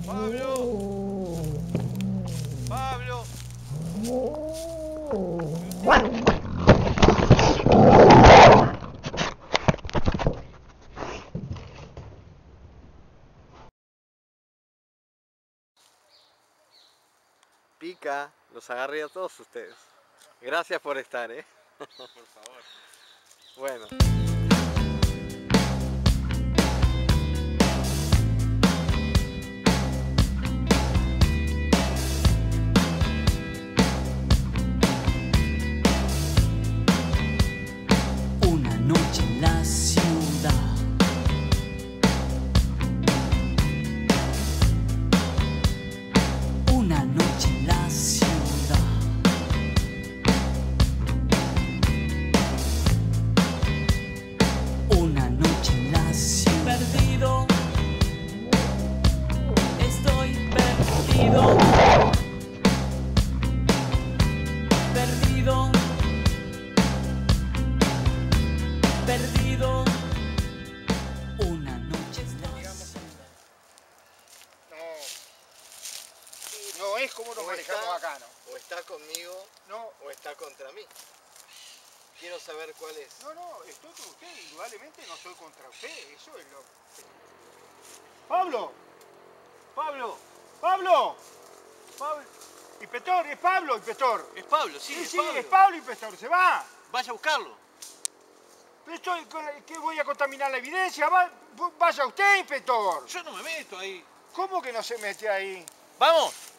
Pablo. Pablo. Pica, los agarré a todos ustedes. Gracias por estar, ¿eh? Por favor. Bueno. Una noche en la ciudad. Una noche en la ciudad. Una noche en la ciudad. Perdido. Estoy perdido. Perdido. Perdido. Una noche estoy. No es como nos manejamos acá, ¿no? O está conmigo, No, o está contra mí. Quiero saber cuál es. no, estoy con usted, indudablemente no estoy contra usted, eso es lo... ¡Pablo! ¡Pablo! ¡Pablo! ¡Pablo! ¡Inspector, es Pablo, inspector! Es Pablo, sí, Sí, es Pablo, inspector, se va. Vaya a buscarlo. Pero estoy, ¿qué voy a contaminar la evidencia? Vaya usted, inspector. Yo no me meto ahí. ¿Cómo que no se mete ahí? ¡Vamos!